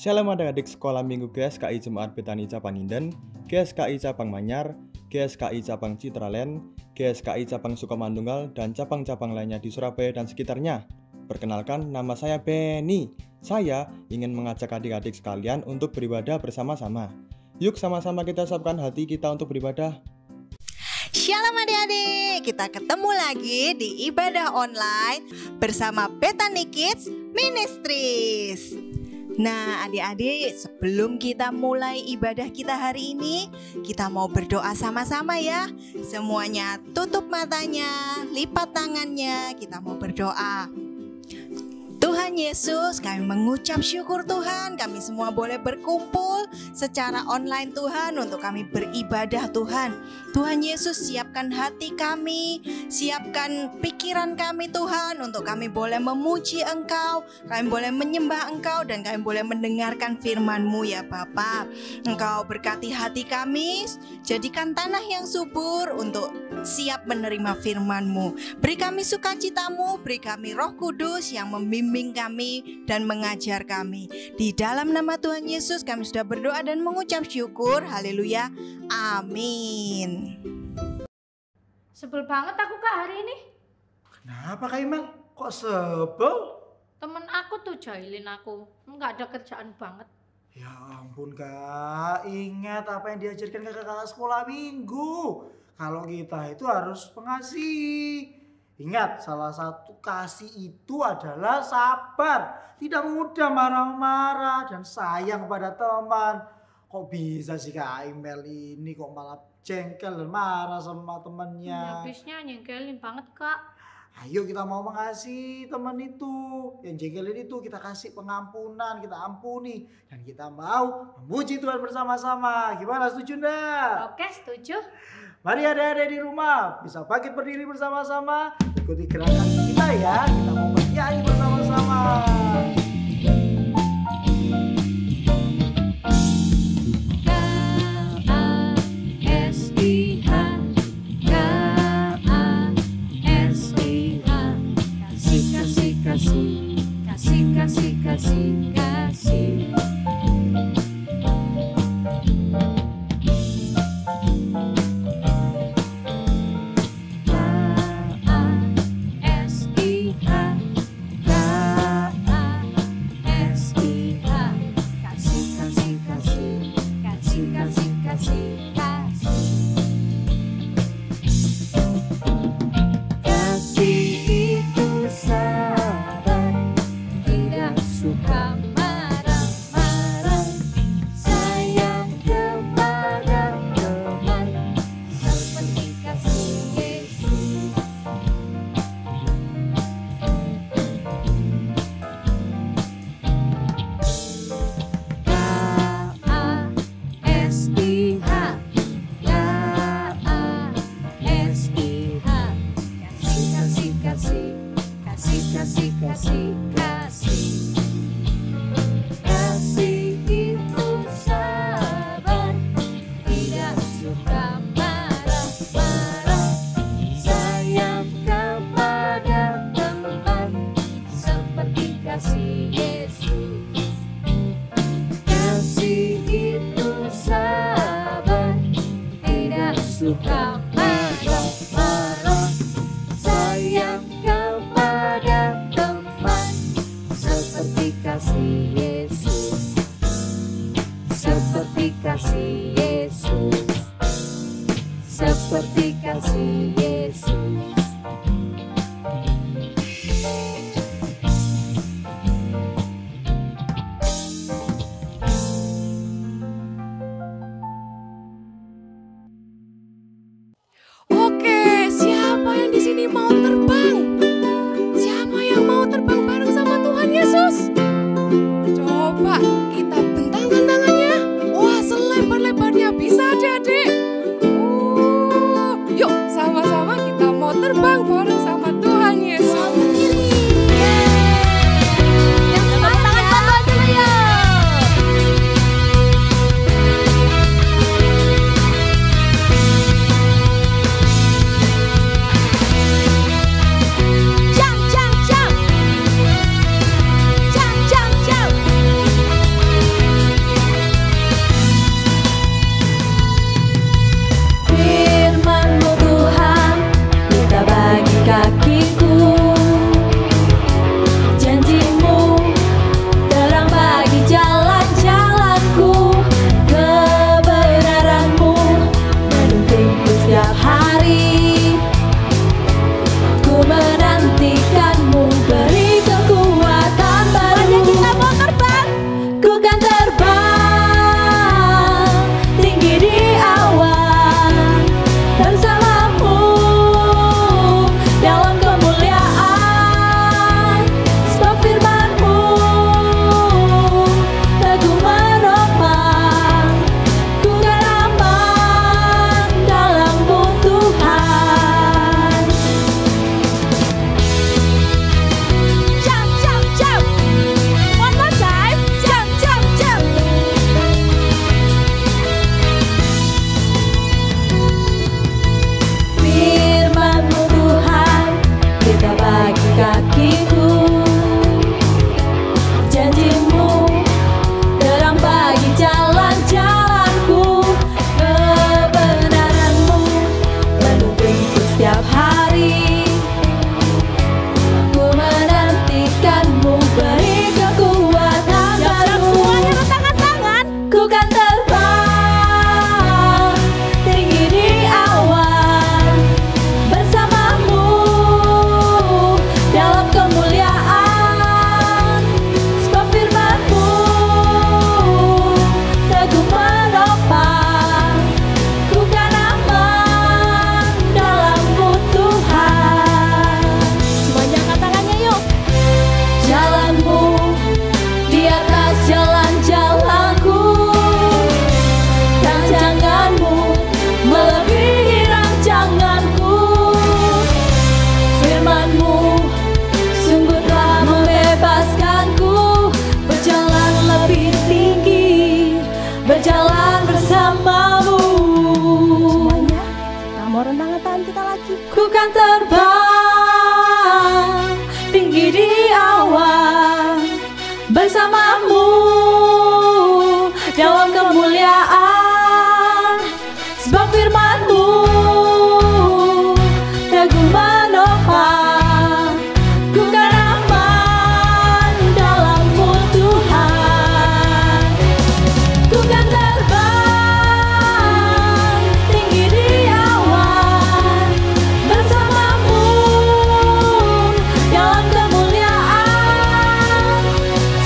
Shalom adik-adik sekolah minggu GSKI Jemaat Betani Cabang Inden, GSKI Cabang Manyar, GSKI Cabang Citraland, GSKI Cabang Sukamantunggal, dan cabang-cabang lainnya di Surabaya dan sekitarnya. Perkenalkan, nama saya Benny. Saya ingin mengajak adik-adik sekalian untuk beribadah bersama-sama. Yuk sama-sama kita siapkan hati kita untuk beribadah. Shalom adik-adik, kita ketemu lagi di ibadah online bersama Betani Kids Ministries. Nah adik-adik, sebelum kita mulai ibadah kita hari ini, kita mau berdoa sama-sama ya. Semuanya tutup matanya, lipat tangannya, kita mau berdoa. Tuhan Yesus, kami mengucap syukur Tuhan, kami semua boleh berkumpul secara online Tuhan untuk kami beribadah Tuhan. Tuhan Yesus, siapkan hati kami, siapkan pikiran kami Tuhan, untuk kami boleh memuji Engkau, kami boleh menyembah Engkau, dan kami boleh mendengarkan firman-Mu ya Bapa. Engkau berkati hati kami, jadikan tanah yang subur untuk siap menerima firman-Mu. Beri kami sukacita-Mu, beri kami Roh Kudus yang membimbing kami dan mengajar kami. Di dalam nama Tuhan Yesus kami sudah berdoa dan mengucap syukur. Haleluya. Amin. Sebel banget aku Kak hari ini. Kenapa Kak Imel? Kok sebel? Temen aku tuh jahilin aku. Nggak ada kerjaan banget. Ya ampun Kak, ingat apa yang diajarkan kakak-kakak sekolah minggu. Kalau kita itu harus pengasih. Ingat, salah satu kasih itu adalah sabar. Tidak mudah marah-marah dan sayang pada teman. Kok bisa sih Kak Imel ini kok malah jengkel dan marah sama temannya. Habisnya nyengkelin banget Kak. Ayo kita mau mengasihi teman itu. Yang jengkelin itu kita kasih pengampunan, kita ampuni. Dan kita mau memuji Tuhan bersama-sama. Gimana, setuju enggak? Oke, setuju. Mari adik-adik di rumah bisa bangkit berdiri bersama-sama. Ikuti gerakan kita ya. Kita mau bernyanyi bersama-sama. tinggi di awan, bersamamu dalam kemuliaan. Sebab firman-Mu teguh menopang, ku kan aman dalam-Mu Tuhan. Ku kan terbang tinggi di awan, bersamamu dalam kemuliaan.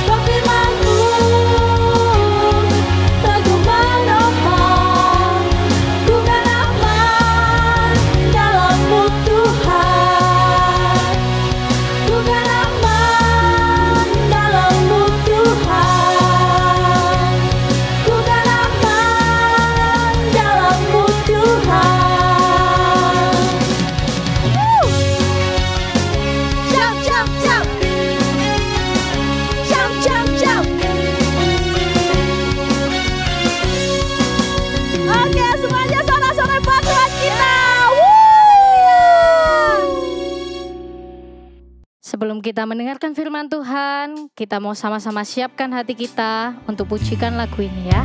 Sebab firman-Mu teguh menopang, ku kan aman dalam-Mu Tuhan. Ku kan aman dalam-Mu Tuhan. Ku kan aman dalam-Mu Tuhan. Jump, jump, jump. Jump, jump, jump. Oke, semuanya sorak-sorai buat Tuhan kita. Sebelum kita mendengarkan firman Tuhan, kita mau sama-sama siapkan hati kita untuk pujikan lagu ini ya.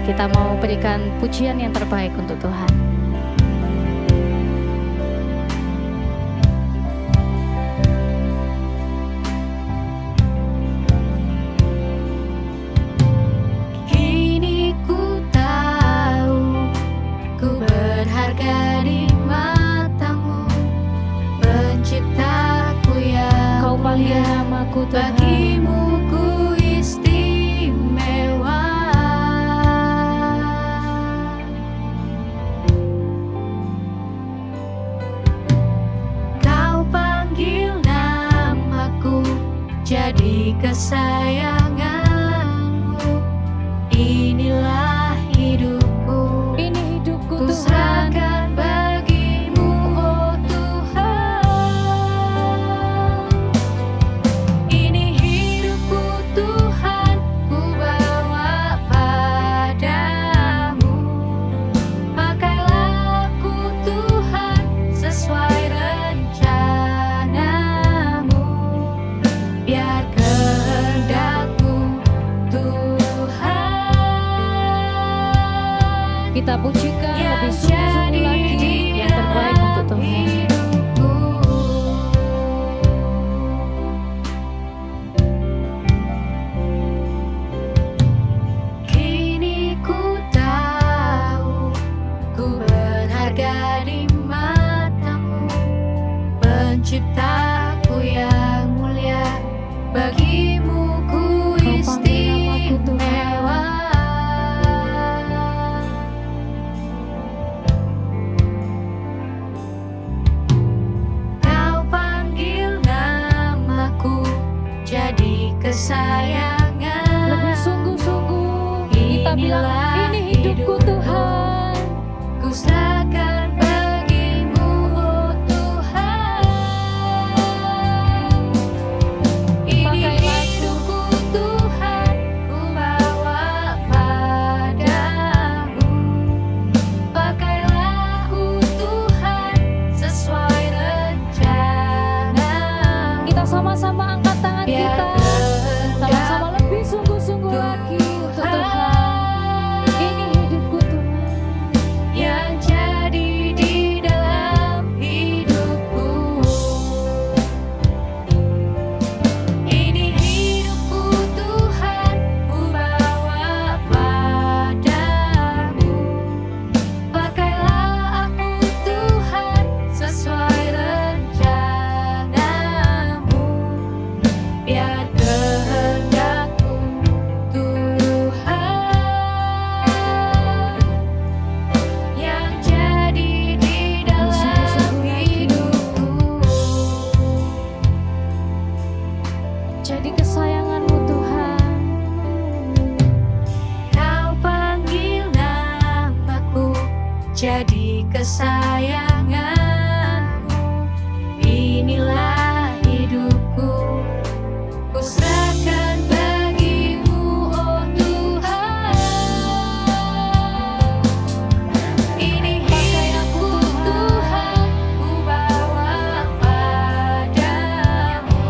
Kita mau berikan pujian yang terbaik untuk Tuhan. Kini ku tahu ku berharga di mata-Mu, Penciptaku yang Kau panggil namaku Tuhan. bagimu ku istimewa. Kau panggil namaku jadi kesayangan-Mu. Inilah hidupku, Ini hidupku ku Tuhan. serahkan bagimu, oh Tuhan. Ini hidupku Tuhan, ku bawa padamu. Pakailah aku Tuhan, sesuai rencana-Mu. Biar kehendak-Mu Tuhan Kita pujikan yang lebih sungguh-sungguh jadi lagi yang terbaik untuk Tuhan. hidupku. Kini ku tahu ku berharga di mata-Mu, Penciptaku yang mulia, bagimu ku Kau panggil namaku Tuhan. istimewa. Kau panggil namaku jadi kesayangan. Lebih sungguh-sungguh kita bilang ini hidupku Tuhan. Ku serahkan bagimu, oh Tuhan. Ini Pakailah hidupku Tuhan, ku bawa padamu. Pakailah aku Tuhan, sesuai rencana-Mu. Kita sama-sama angkat tangan Biar kita. Sama-sama lebih sungguh-sungguh lagi untuk Tuhan. Ini hidupku Tuhan. yang jadi di dalam hidupku. Ini hidupku Tuhan, ku bawa padamu. Pakailah aku Tuhan, sesuai rencana-Mu. Biar kehendak-Mu Tuhan yang jadi di dalam hidupku. Jadi kesayangan-Mu Tuhan. Kau panggil namaku jadi kesayangan-Mu. Inilah hidupku, ku serahkan bagimu, oh Tuhan. Ini hidupku Tuhan, ku bawa padamu.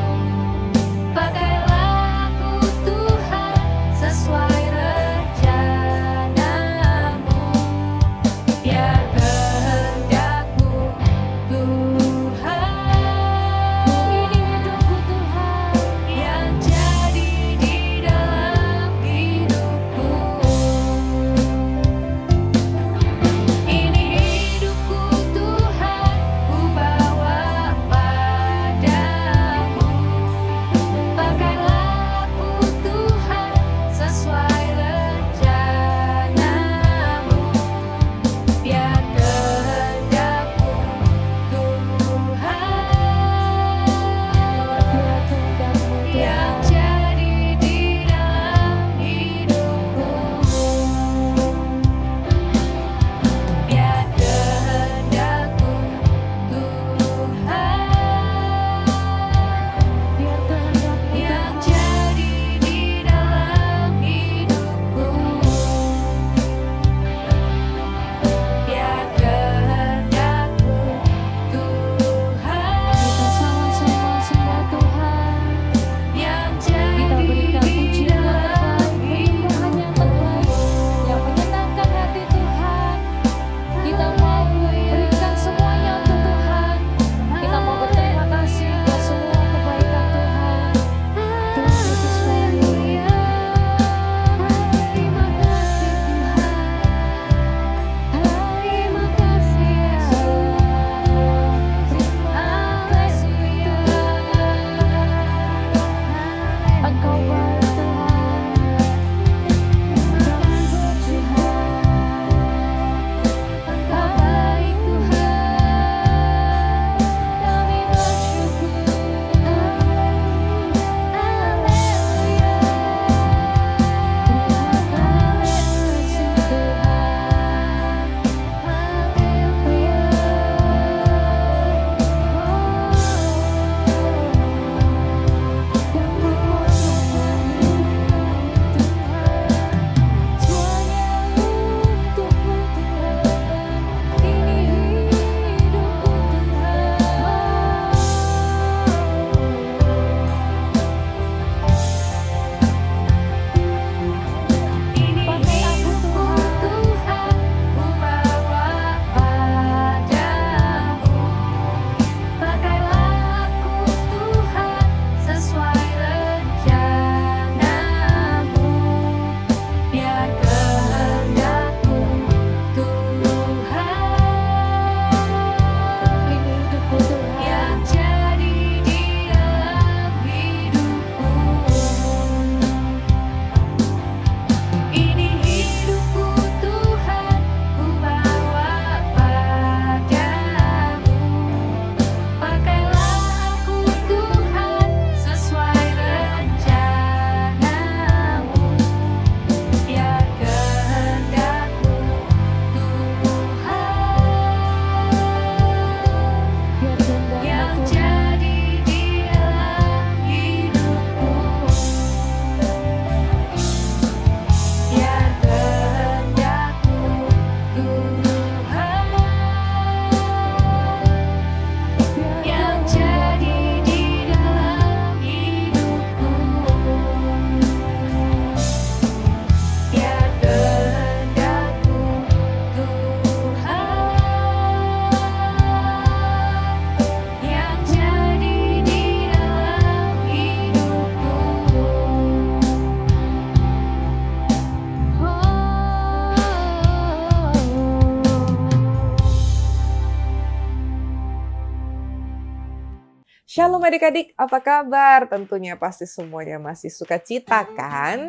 Shalom adik-adik, apa kabar? Tentunya pasti semuanya masih sukacita kan?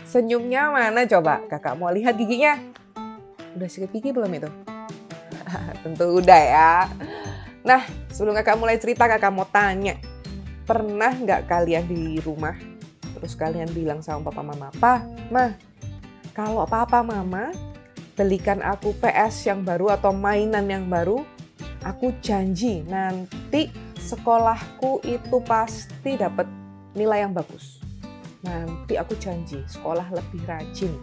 Senyumnya mana coba? Kakak mau lihat giginya. Udah sikat gigi belum itu? Tentu udah ya. Nah, sebelum kakak mulai cerita, kakak mau tanya. Pernah nggak kalian di rumah, terus kalian bilang sama papa mama, "Pa, Ma, kalau papa mama belikan aku PS yang baru atau mainan yang baru, aku janji nanti sekolahku itu pasti dapat nilai yang bagus. Nanti aku janji sekolah lebih rajin.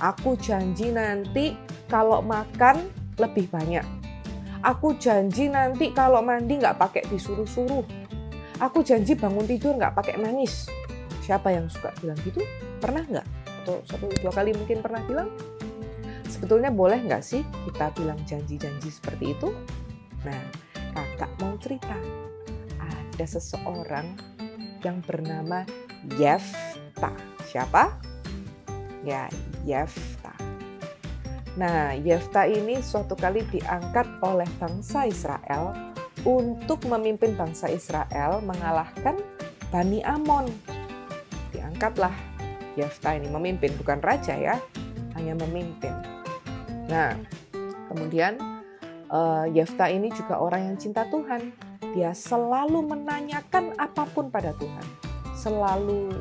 Aku janji nanti kalau makan lebih banyak. Aku janji nanti kalau mandi nggak pakai disuruh-suruh. Aku janji bangun tidur nggak pakai nangis." Siapa yang suka bilang gitu? Pernah nggak? Atau 1-2 kali mungkin pernah bilang? Sebetulnya boleh nggak sih kita bilang janji-janji seperti itu? Nah, kakak mau cerita. Ada seseorang yang bernama Yefta. Siapa? Ya, Yefta. Nah, Yefta ini suatu kali diangkat oleh bangsa Israel untuk memimpin bangsa Israel mengalahkan Bani Amon. Diangkatlah Yefta ini memimpin, bukan raja ya, hanya memimpin. Nah, kemudian Yefta ini juga orang yang cinta Tuhan. Dia selalu menanyakan apapun pada Tuhan. Selalu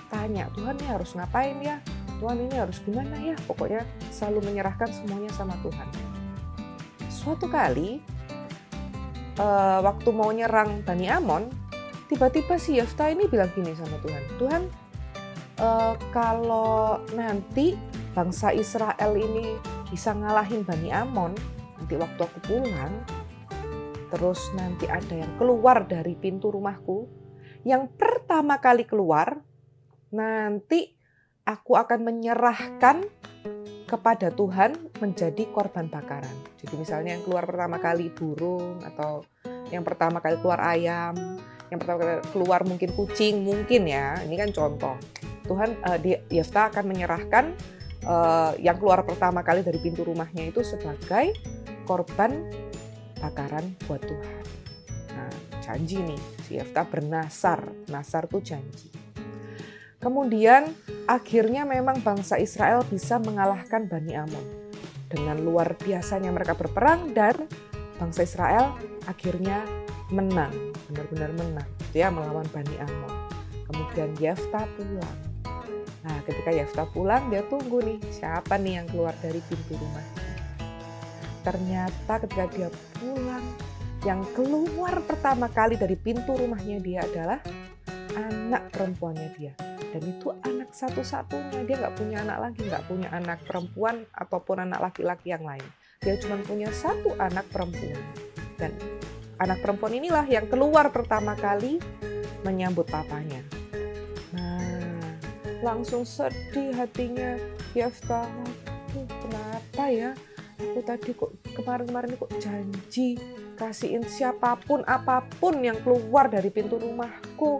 tanya, Tuhan ini harus ngapain ya? Tuhan ini harus gimana ya? Pokoknya selalu menyerahkan semuanya sama Tuhan. Suatu kali, waktu mau nyerang Bani Amon, tiba-tiba si Yefta ini bilang gini sama Tuhan, "Tuhan, kalau nanti bangsa Israel ini bisa ngalahin Bani Amon, nanti waktu aku pulang, terus nanti ada yang keluar dari pintu rumahku, yang pertama kali keluar, nanti aku akan menyerahkan kepada Tuhan menjadi korban bakaran." Jadi misalnya yang keluar pertama kali burung, atau yang pertama kali keluar ayam, yang pertama kali keluar mungkin kucing, mungkin ya, ini kan contoh. Tuhan, Yefta akan menyerahkan yang keluar pertama kali dari pintu rumahnya itu sebagai korban bakaran buat Tuhan. Nah, janji nih, si Yefta bernasar. Nasar tuh janji. Kemudian akhirnya memang bangsa Israel bisa mengalahkan Bani Amon. Dengan luar biasanya mereka berperang dan bangsa Israel akhirnya menang. Benar-benar menang. Dia melawan Bani Amon. Kemudian Yefta pulang. Nah, ketika Yefta pulang, dia tunggu nih, siapa nih yang keluar dari pintu rumah. Ternyata ketika dia pulang, yang keluar pertama kali dari pintu rumahnya dia adalah anak perempuannya dia. Dan itu anak satu-satunya, dia nggak punya anak lagi, nggak punya anak perempuan ataupun anak laki-laki yang lain. Dia cuma punya satu anak perempuan. Dan anak perempuan inilah yang keluar pertama kali menyambut papanya. Nah, langsung sedih hatinya Yefta. Kenapa ya? Aku tadi kok kemarin-kemarin kok janji kasihin siapapun apapun yang keluar dari pintu rumahku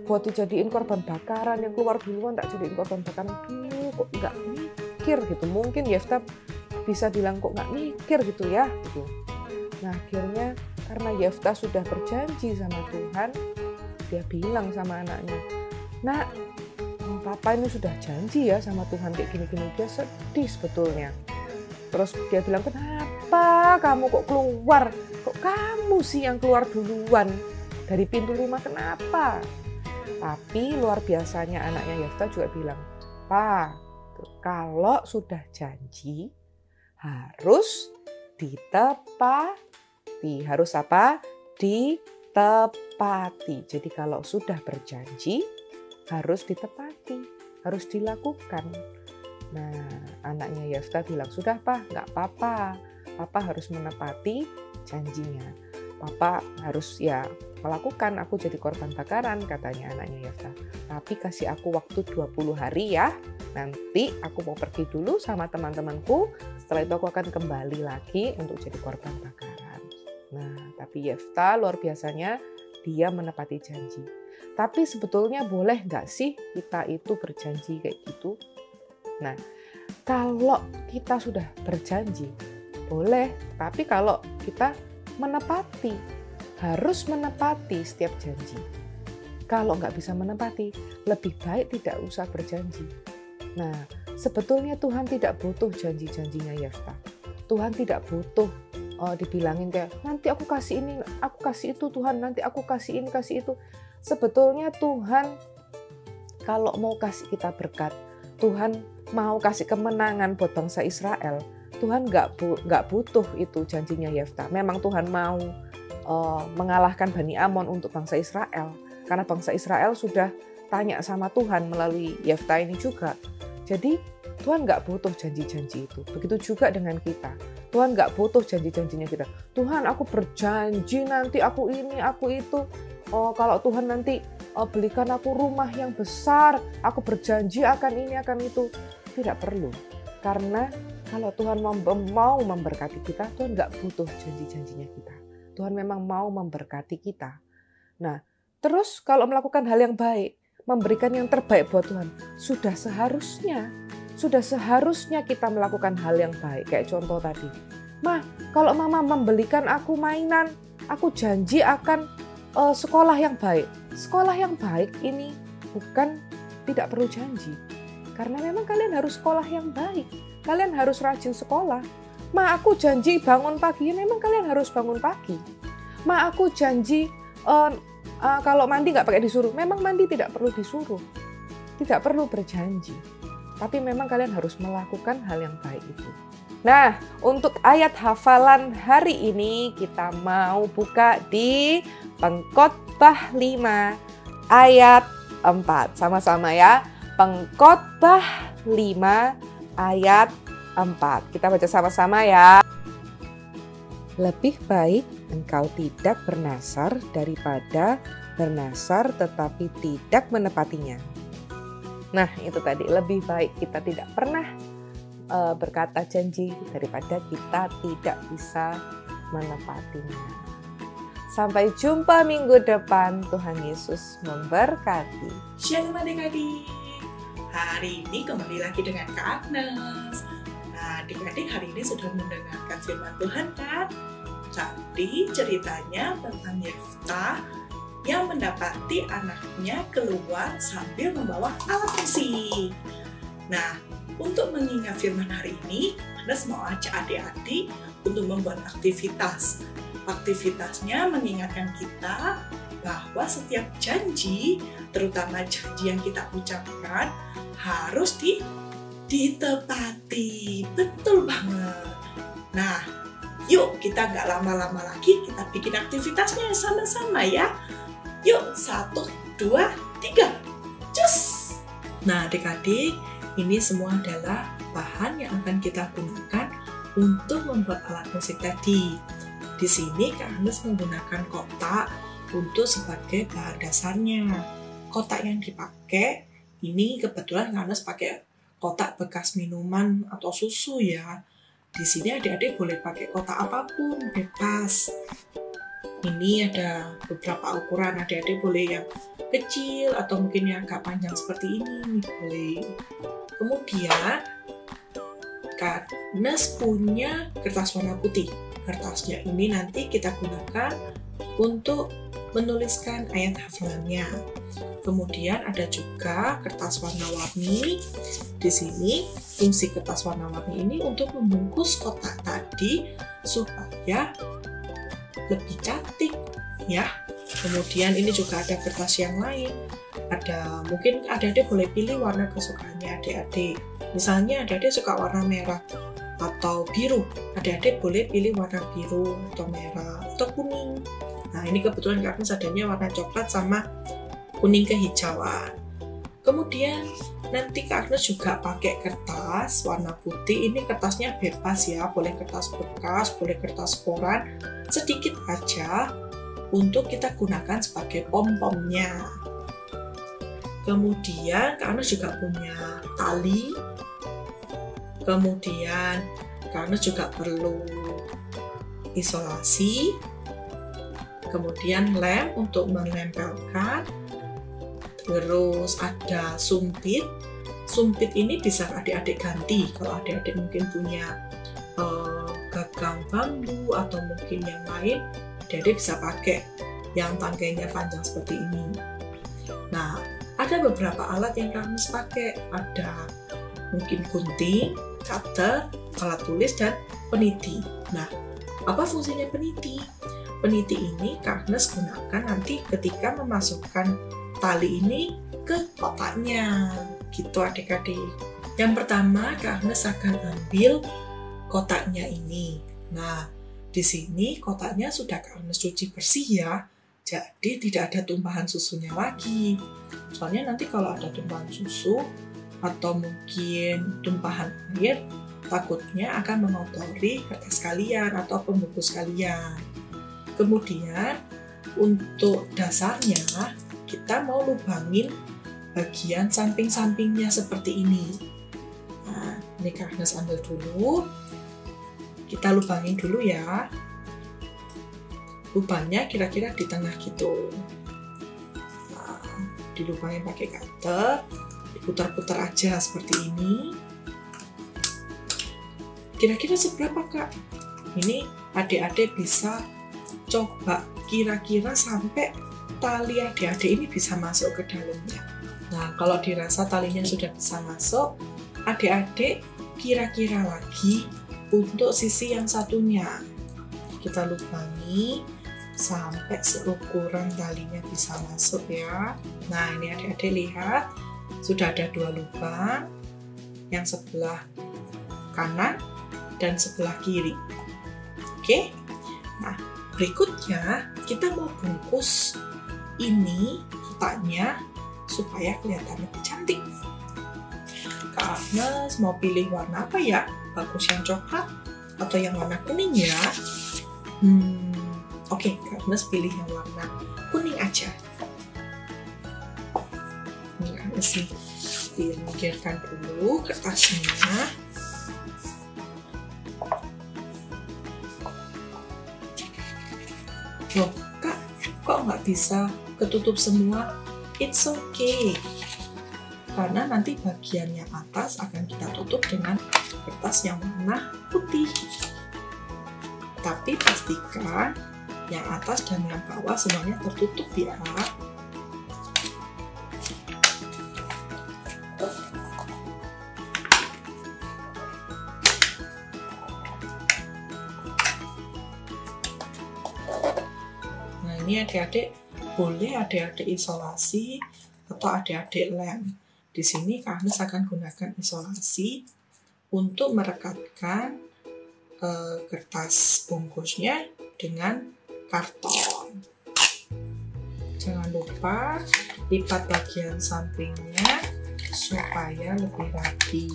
buat dijadiin korban bakaran, yang keluar duluan tak jadiin korban bakaran dulu, kok nggak mikir gitu. Mungkin Yefta bisa bilang kok nggak mikir gitu ya gitu. Nah, akhirnya karena Yefta sudah berjanji sama Tuhan, dia bilang sama anaknya, "Nak, Papa ini sudah janji ya sama Tuhan kayak gini-gini." Dia sedih sebetulnya. Terus dia bilang, "Kenapa kamu kok keluar? Kok kamu sih yang keluar duluan dari pintu rumah, kenapa?" Tapi luar biasanya anaknya Yefta juga bilang, "Pa, kalau sudah janji harus ditepati." Harus apa? Ditepati. Jadi kalau sudah berjanji harus ditepati, harus dilakukan. Nah, anaknya Yefta bilang, "Sudah, Pa, nggak apa-apa. Papa harus menepati janjinya. Papa harus ya melakukan, aku jadi korban bakaran," katanya anaknya Yefta. "Tapi kasih aku waktu 20 hari ya. Nanti aku mau pergi dulu sama teman-temanku. Setelah itu aku akan kembali lagi untuk jadi korban bakaran." Nah, tapi Yefta luar biasanya dia menepati janji. Tapi sebetulnya boleh nggak sih kita itu berjanji kayak gitu? Nah, kalau kita sudah berjanji, boleh. Tapi kalau kita menepati, harus menepati setiap janji. Kalau nggak bisa menepati, lebih baik tidak usah berjanji. Nah, sebetulnya Tuhan tidak butuh janji-janjinya Yefta. Tuhan tidak butuh dibilangin kayak, nanti aku kasih ini, aku kasih itu Tuhan, nanti aku kasih ini, kasih itu. Sebetulnya Tuhan kalau mau kasih kita berkat, Tuhan mau kasih kemenangan buat bangsa Israel, Tuhan nggak butuh itu janjinya Yefta. Memang Tuhan mau mengalahkan Bani Amon untuk bangsa Israel, karena bangsa Israel sudah tanya sama Tuhan melalui Yefta ini juga. Jadi Tuhan nggak butuh janji-janji itu. Begitu juga dengan kita. Tuhan nggak butuh janji-janjinya kita. Tuhan, aku berjanji nanti aku ini, aku itu. Kalau Tuhan nanti belikan aku rumah yang besar, aku berjanji akan ini, akan itu. Tidak perlu. Karena kalau Tuhan mau memberkati kita, Tuhan nggak butuh janji-janjinya kita. Tuhan memang mau memberkati kita. Nah, terus kalau melakukan hal yang baik, memberikan yang terbaik buat Tuhan, sudah seharusnya kita melakukan hal yang baik. Kayak contoh tadi, Ma, kalau Mama membelikan aku mainan, aku janji akan sekolah yang baik. Sekolah yang baik ini bukan tidak perlu janji. Karena memang kalian harus sekolah yang baik. Kalian harus rajin sekolah. Ma, aku janji bangun pagi. Ya, memang kalian harus bangun pagi. Ma, aku janji kalau mandi nggak pakai disuruh. Memang mandi tidak perlu disuruh. Tidak perlu berjanji. Tapi memang kalian harus melakukan hal yang baik itu. Nah, untuk ayat hafalan hari ini kita mau buka di Pengkhotbah 5 ayat 4. Sama-sama ya. Pengkhotbah 5 ayat 4. Kita baca sama-sama ya. Lebih baik engkau tidak bernasar daripada bernasar tetapi tidak menepatinya. Nah, itu tadi, lebih baik kita tidak pernah berkata janji daripada kita tidak bisa menepatinya. Sampai jumpa minggu depan. Tuhan Yesus memberkati. Shalom adik-adik. Hari ini kembali lagi dengan Kak Agnes. Nah, adik-adik hari ini sudah mendengarkan firman Tuhan kan? Jadi ceritanya tentang Yefta yang mendapati anaknya keluar sambil membawa alat musik. Nah, untuk mengingat firman hari ini, Agnes mau ajak adik-adik untuk membuat aktivitas. Aktivitasnya mengingatkan kita bahwa setiap janji, terutama janji yang kita ucapkan, harus ditepati. Betul banget. Nah, yuk kita nggak lama-lama lagi, kita bikin aktivitasnya sama-sama ya. Yuk, 1, 2, 3. Cus! Nah, adik-adik, ini semua adalah bahan yang akan kita gunakan untuk membuat alat musik tadi. Di sini Kak Agnes menggunakan kotak untuk sebagai bahan dasarnya. Kotak yang dipakai ini kebetulan Kak Agnes pakai kotak bekas minuman atau susu ya. Di sini adik-adik boleh pakai kotak apapun, bebas. Ini ada beberapa ukuran, adik-adik boleh yang kecil atau mungkin yang agak panjang seperti ini, boleh. Kemudian Kak Agnes punya kertas warna putih. Kertasnya ini nanti kita gunakan untuk menuliskan ayat hafalannya. Kemudian ada juga kertas warna-warni. Di sini fungsi kertas warna-warni ini untuk membungkus kotak tadi supaya lebih cantik ya. Kemudian ini juga ada kertas yang lain. Ada mungkin adik-adik boleh pilih warna kesukaannya adik-adik. Misalnya adik-adik suka warna merah atau biru, adik-adik boleh pilih warna biru atau merah atau kuning. Nah, ini kebetulan Kak Agnes adanya warna coklat sama kuning kehijauan. Kemudian nanti Kak Agnes juga pakai kertas warna putih. Ini kertasnya bebas ya, boleh kertas bekas, boleh kertas koran, sedikit aja untuk kita gunakan sebagai pom-pomnya. Kemudian Kak Agnes juga punya tali. Kemudian Kak Agnes juga perlu isolasi. Kemudian lem untuk menempelkan. Terus ada sumpit. Sumpit ini bisa adik-adik ganti kalau adik-adik mungkin punya gagang bambu atau mungkin yang lain. Adik-adik bisa pakai yang tangkainya panjang seperti ini. Nah, ada beberapa alat yang kami pakai. Ada mungkin gunting, cutter, alat tulis, dan peniti. Nah, apa fungsinya peniti? Peniti ini Agnes gunakan nanti ketika memasukkan tali ini ke kotaknya. Gitu adik-adik. Yang pertama, Agnes akan ambil kotaknya ini. Nah, di sini kotaknya sudah Agnes cuci bersih ya. Jadi tidak ada tumpahan susunya lagi. Soalnya nanti kalau ada tumpahan susu atau mungkin tumpahan air, takutnya akan mengotori kertas kalian atau pembungkus kalian. Kemudian untuk dasarnya kita mau lubangin bagian samping-sampingnya seperti ini. Nah, ini Agnes ambil dulu. Kita lubangin dulu ya. Lubangnya kira-kira di tengah gitu. Nah, dilubangin pakai cutter, diputar-putar aja seperti ini. Kira-kira seberapa Kak? Ini adik-adik bisa coba kira-kira sampai tali adik-adik ini bisa masuk ke dalamnya. Nah, kalau dirasa talinya sudah bisa masuk, adik-adik kira-kira lagi untuk sisi yang satunya. Kita lubangi sampai seukuran talinya bisa masuk ya. Nah, ini adik-adik lihat sudah ada 2 lubang, yang sebelah kanan dan sebelah kiri. Oke. Nah, berikutnya kita mau bungkus ini kotaknya supaya kelihatan lebih cantik. Karena mau pilih warna apa ya? Bagus yang coklat atau yang warna kuning ya? Oke, Agnes pilih yang warna kuning aja. Ini Agnes sih pinggirkan dulu kertasnya. Loh, Kak, kok nggak bisa ketutup semua? It's okay. Karena nanti bagian yang atas akan kita tutup dengan kertas yang warna putih. Tapi pastikan yang atas dan yang bawah semuanya tertutup ya. Nah, ini adik-adik boleh adik-adik isolasi atau adik-adik lem. Di sini Agnes akan gunakan isolasi untuk merekatkan kertas bungkusnya dengan karton. Jangan lupa lipat bagian sampingnya supaya lebih rapi.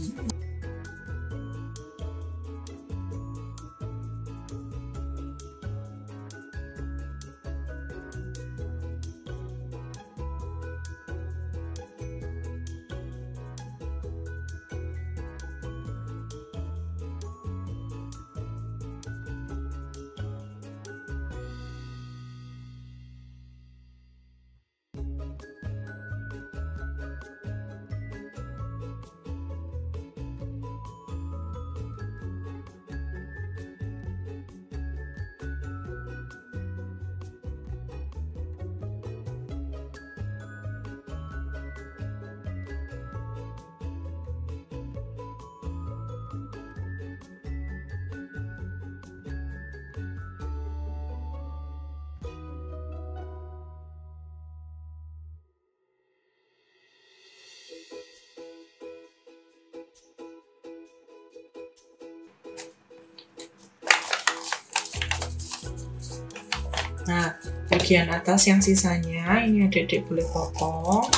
Nah, bagian atas yang sisanya ini adik-adik boleh potong.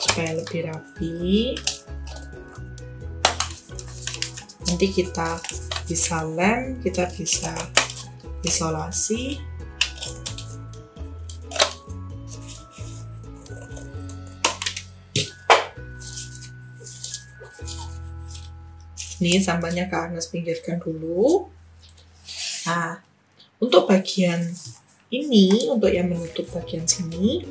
Supaya lebih rapi. Nanti kita bisa lem, kita bisa isolasi. Ini sambalnya Kak Agnes pinggirkan dulu. Nah, untuk bagian ini, untuk yang menutup bagian sini,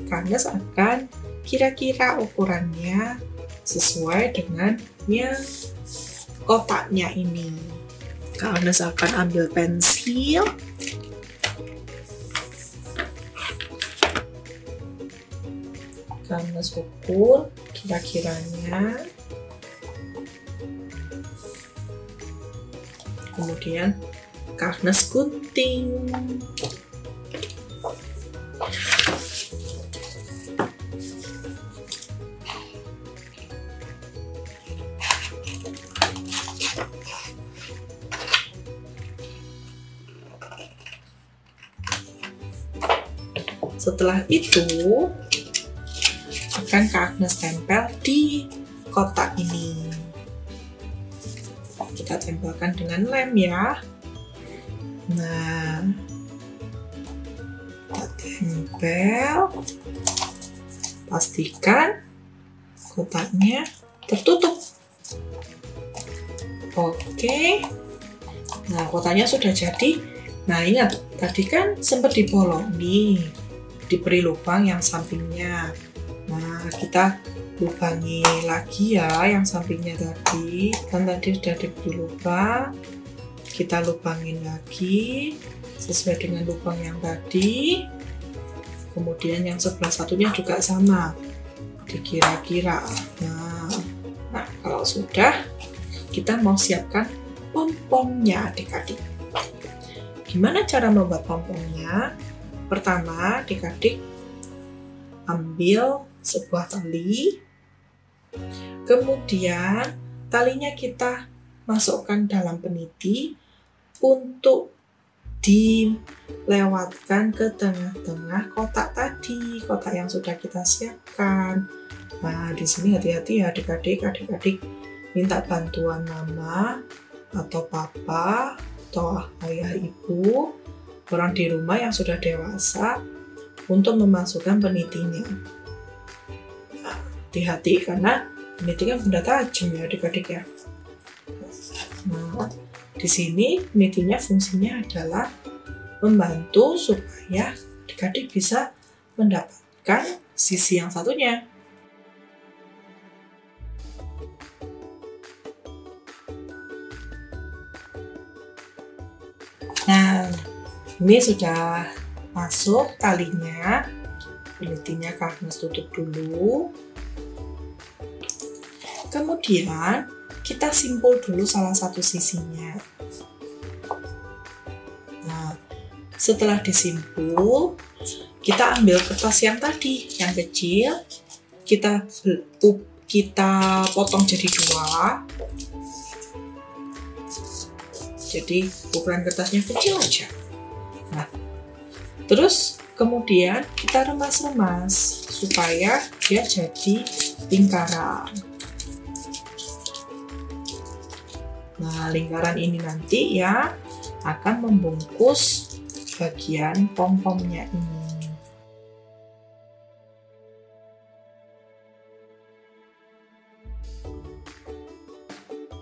Kak Agnes akan kira-kira ukurannya sesuai dengan yang kotaknya ini. Kak Agnes akan ambil pensil. Kak Agnes ukur kira-kiranya. Kemudian Kak Agnes gunting. Setelah itu akan Kak Agnes tempel di kotak ini. Kita tempelkan dengan lem ya. Nah, kita tempel. Pastikan kotaknya tertutup. Oke. Nah, kotaknya sudah jadi. Nah, ingat, tadi kan sempat dibolong nih. Diberi lubang yang sampingnya. Nah, kita lubangi lagi ya yang sampingnya tadi. Kan tadi sudah diberi lubang. Kita lubangin lagi sesuai dengan lubang yang tadi. Kemudian yang sebelah satunya juga sama. Dikira-kira. Nah, kalau sudah, kita mau siapkan pompomnya adik-adik. Gimana cara membuat pompomnya? Pertama, adik-adik ambil sebuah tali, kemudian talinya kita masukkan dalam peniti untuk dilewatkan ke tengah-tengah kotak tadi, kotak yang sudah kita siapkan. Nah, di sini hati-hati ya adik-adik, minta bantuan mama atau papa atau ayah ibu, orang di rumah yang sudah dewasa untuk memasukkan penitinya. Nah, hati-hati karena peniti kan benda tajam ya adik-adik ya. Nah, di sini penitinya fungsinya adalah membantu supaya adik-adik bisa mendapatkan sisi yang satunya. Nah, ini sudah masuk talinya, penitinya Kak Agnes tutup dulu. Kemudian kita simpul dulu salah satu sisinya. Nah, setelah disimpul, kita ambil kertas yang tadi, yang kecil, kita potong jadi dua. Jadi ukuran kertasnya kecil aja. Nah, terus kemudian kita remas-remas supaya dia jadi lingkaran. Nah, lingkaran ini nanti ya akan membungkus bagian pom-pomnya ini.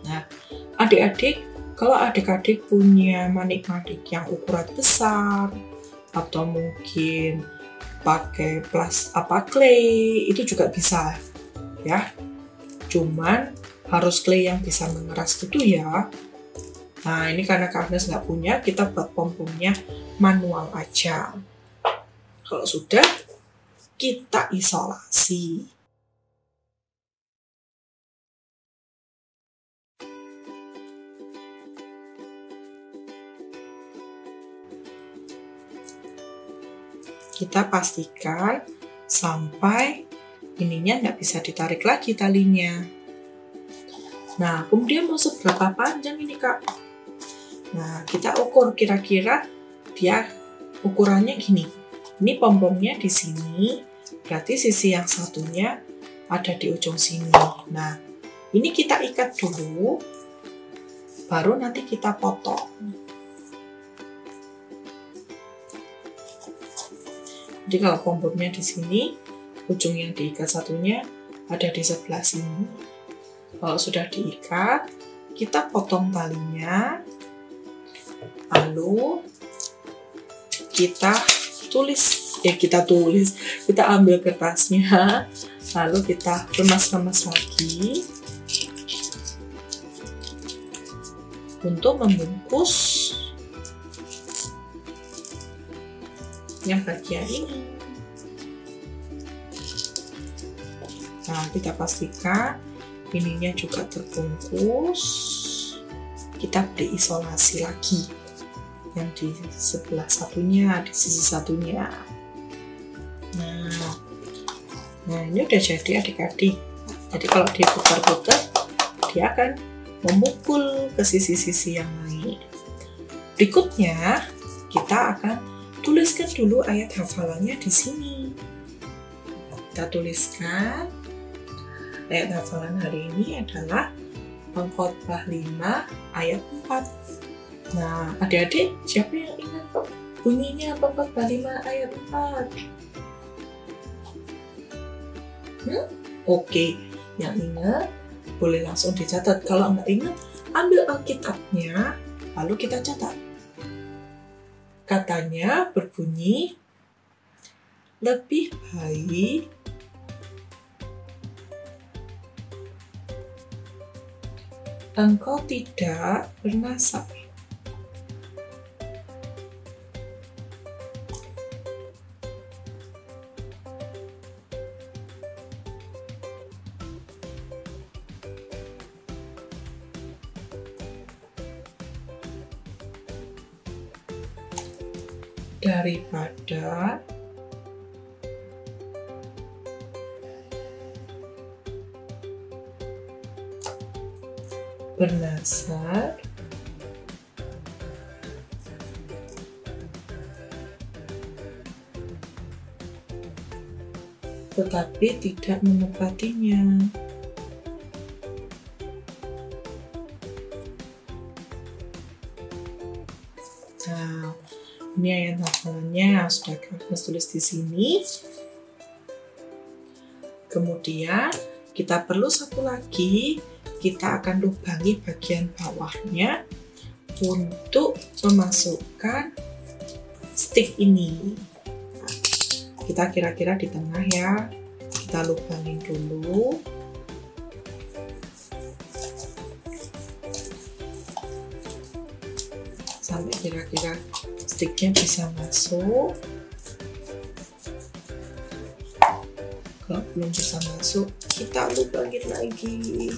Nah, adik-adik, kalau adik-adik punya manik-manik yang ukuran besar atau mungkin pakai clay, itu juga bisa ya. Cuman harus clay yang bisa mengeras gitu ya. Nah, ini karena Kak Agnes nggak punya, kita buat pom-pomnya manual aja. Kalau sudah, kita isolasi. Kita pastikan sampai ininya nggak bisa ditarik lagi talinya. Nah, kemudian mau seberapa panjang ini Kak? Nah, kita ukur kira-kira dia ukurannya gini. Ini pom-pomnya di sini, berarti sisi yang satunya ada di ujung sini. Nah, ini kita ikat dulu, baru nanti kita potong. Jadi kalau pom-pomnya di sini, ujung yang diikat satunya ada di sebelah sini. Kalau sudah diikat, kita potong talinya, lalu kita ambil kertasnya, lalu kita remas-remas lagi. untuk membungkus yang bagian ini. Nah, kita pastikan ininya juga terbungkus. Kita beri isolasi lagi yang di sebelah satunya, di sisi satunya. Nah ini udah jadi adik-adik. Jadi kalau dia putar-putar, dia akan memukul ke sisi-sisi yang lain. Berikutnya kita akan tuliskan dulu ayat hafalannya di sini. Kita tuliskan ayat hafalan hari ini adalah Pengkhotbah 5 ayat 4. Nah, adik-adik siapa yang ingat kok bunyinya Pengkhotbah 5 ayat 4? Oke, yang ingat boleh langsung dicatat. Kalau nggak ingat, ambil Alkitabnya, lalu kita catat. Katanya berbunyi, lebih baik engkau tidak bernasab daripada bernasab tetapi tidak menepatinya. Nah, ini ayat hafalannya sudah Agnes tulis di sini. Kemudian kita perlu satu lagi. Kita akan lubangi bagian bawahnya untuk memasukkan stick ini. Nah, kita kira-kira di tengah ya. Kita lubangin dulu. Sampai kira-kira sticknya bisa masuk. Kalau belum bisa masuk, kita lubangin lagi.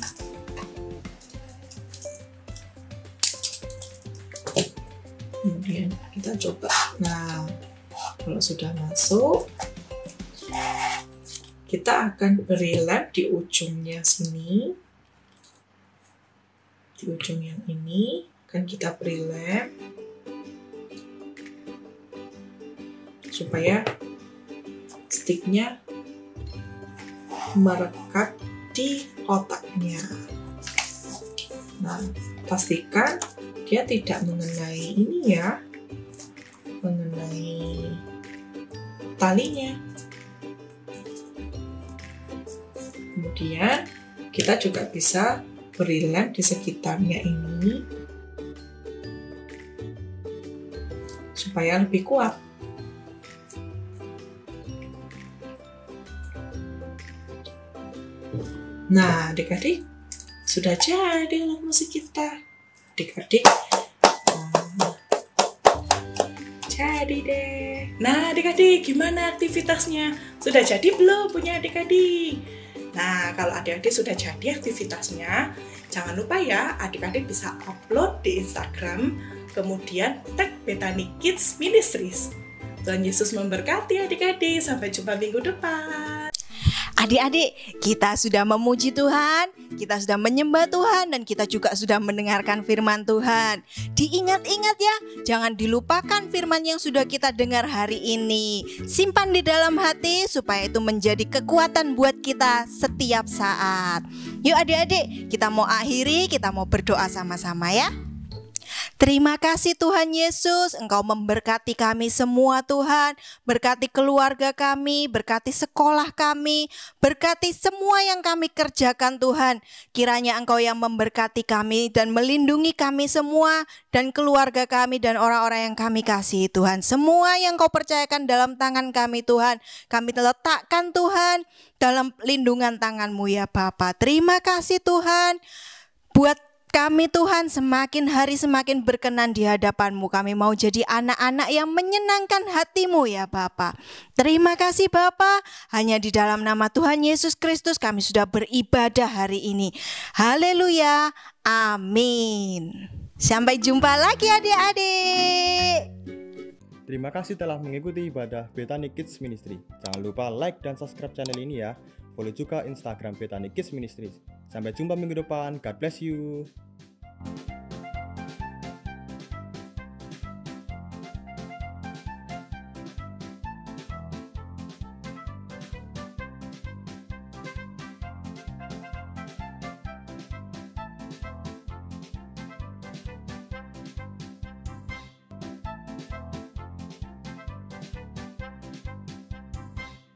Kemudian kita coba. Nah, kalau sudah masuk, kita akan beri lem di ujungnya sini. Di ujung yang ini akan kita beri lem supaya sticknya merekat di kotaknya. Nah, pastikan dia tidak mengenai ini ya, mengenai talinya. Kemudian kita juga bisa beri lem di sekitarnya ini supaya lebih kuat. Nah, adik-adik, sudah jadi alat musik kita. Adik-adik, jadi deh. Nah, adik-adik, gimana aktivitasnya? Sudah jadi belum punya adik-adik? Nah, kalau adik-adik sudah jadi aktivitasnya, jangan lupa ya, adik-adik bisa upload di Instagram, kemudian tag Bethany Kids Ministries. Tuhan Yesus memberkati adik-adik. Sampai jumpa minggu depan. Adik-adik, kita sudah memuji Tuhan, kita sudah menyembah Tuhan, dan kita juga sudah mendengarkan firman Tuhan. Diingat-ingat ya, jangan dilupakan firman yang sudah kita dengar hari ini. Simpan di dalam hati supaya itu menjadi kekuatan buat kita setiap saat. Yuk adik-adik, kita mau akhiri, kita mau berdoa sama-sama ya. Terima kasih Tuhan Yesus, Engkau memberkati kami semua Tuhan. Berkati keluarga kami, berkati sekolah kami, berkati semua yang kami kerjakan Tuhan. Kiranya Engkau yang memberkati kami dan melindungi kami semua dan keluarga kami dan orang-orang yang kami kasihi Tuhan. Semua yang Kau percayakan dalam tangan kami Tuhan, kami letakkan Tuhan dalam lindungan tangan-Mu ya Bapa. Terima kasih Tuhan buat Kami Tuhan semakin hari semakin berkenan di hadapan-Mu. Kami mau jadi anak-anak yang menyenangkan hati-Mu ya Bapa. Terima kasih Bapa. Hanya di dalam nama Tuhan Yesus Kristus kami sudah beribadah hari ini. Haleluya. Amin. Sampai jumpa lagi adik-adik. Terima kasih telah mengikuti ibadah Bethany Kids Ministry. Jangan lupa like dan subscribe channel ini ya. Follow juga Instagram Bethany Kids Ministry. Sampai jumpa minggu depan. God bless you.